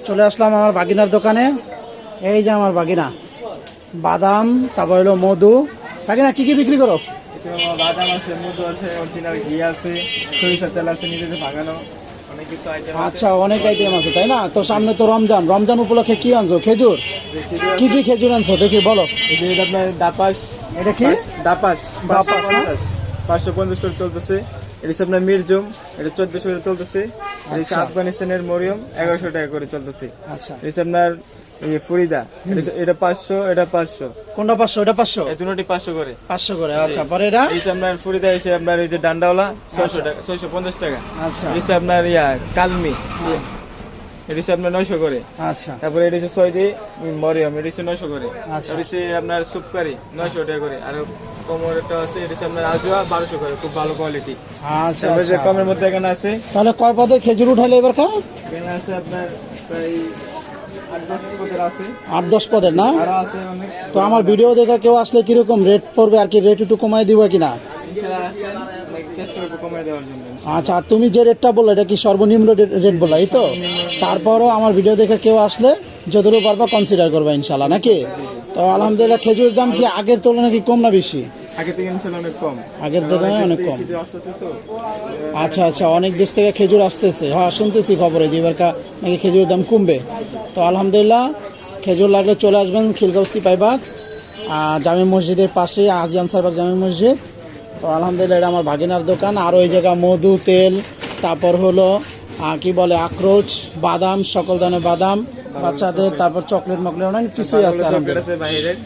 চলে আসলাম আমার বাগিনার দোকানে। এই যে আমার বাগিনা, বাদাম, তারপর হলো মধু। বাগিনা কি কি বিক্রি করো? বাদাম আছে, মধু আছে, অরিজিনাল ঘি আছে, সরিষার তেল আছে, নিজেদের ভাঙানো, অনেক কিছু আইটেম আছে। আচ্ছা, অনেক আইটেম আছে তাই না? তো সামনে তো রমজান, রমজান উপলক্ষে কি আনছো? খেজুর। কি কি খেজুর আনছো দেখি বলো। এটা আপনার দাপাস। এটা কি? দাপাস দাপাস না? 550 করে চলতেছে। এটা হচ্ছে আপনার মিরজুম, এটা 1400 করে চলতেছে। এটা হচ্ছে আচ্ছা। আফগানিস্তানের মরিয়ম, 1100 টাকা করে চলতেছে। আচ্ছা, এটা হচ্ছে আপনার এই ফরিদা, এটা 500, এটা 500। কোনটা 500? এটা 500? এই দুটোটি 500 করে। 500 করে। আচ্ছা, পরে এটা? এই যে আপনার ফরিদা এসে আপনার এই যে ডান্ডাওয়ালা 600 টাকা, 650 টাকা। আচ্ছা এটা হচ্ছে আপনার কালমি, এটা হচ্ছে আপনার 900 করে। আচ্ছা তারপরে এটা হচ্ছে সৈদি মরিয়ম, এটা হচ্ছে 900 করে। আচ্ছা। এটা হচ্ছে আপনার সুপকারি 900 টাকা করে। আর কমর একটা আছে, এটা হচ্ছে আপনার আজোয়া 1200 করে, খুব ভালো কোয়ালিটি। আচ্ছা তারপরে যে আচ্ছা। কমের মধ্যে এখানে আছে, তাহলে কয় পদের খেজুর উঠাইলে এবার কা? এখানে আছে আপনার প্রায় 8-10 পদের আছে, 8-10 পদের না? আরো আছে অনেক। তো আমার ভিডিও দেখে কেউ আসলে কিরকম রেট পড়বে আর কি, রেট একটু কমাই দিব কিনা? ইনশাআল্লাহ আসেন, চেষ্টা করবো কমায় দেওয়ার জন্য। আচ্ছা, আর তুমি যে রেটটা বললে এটা কি সর্বনিম্ন রেট বললা, এই তো? তারপরও আমার ভিডিও দেখে কেউ আসলে যতটুকু পারবা কনসিডার করবা ইনশাল্লাহ, নাকি? তো আলহামদুলিল্লাহ, খেজুরের দাম কি আগের তুলনায় কি কম না বেশি? আগে থেকে ইনশাআল্লাহ অনেক কম, আগের তুলনায় অনেক কম। কিছু আসতেছে তো। আচ্ছা আচ্ছা, অনেক দেশ থেকে খেজুর আসতেছে। হ্যাঁ, শুনতেছি খবরে যে এবার নাকি খেজুরের দাম কমবে। তো আলহামদুলিল্লাহ, খেজুর লাগলে চলে আসবেন খিলগাঁও পাইবাগ, জামে মসজিদের পাশে, হাজী আনসারবাগ জামে মসজিদ। তো আলহামদুলিল্লাহ, এটা আমার ভাগিনার দোকান। আর ওই জায়গা মধু, তেল, তারপর হলো কি বলে আখরোচ, বাদাম, সকল ধরনের বাদাম বাচ্চাদের, তারপর চকলেট মকলেট অনেক কিছুই আছে চকলেট আলহামদুলিল্লাহ। আছে বাইরের।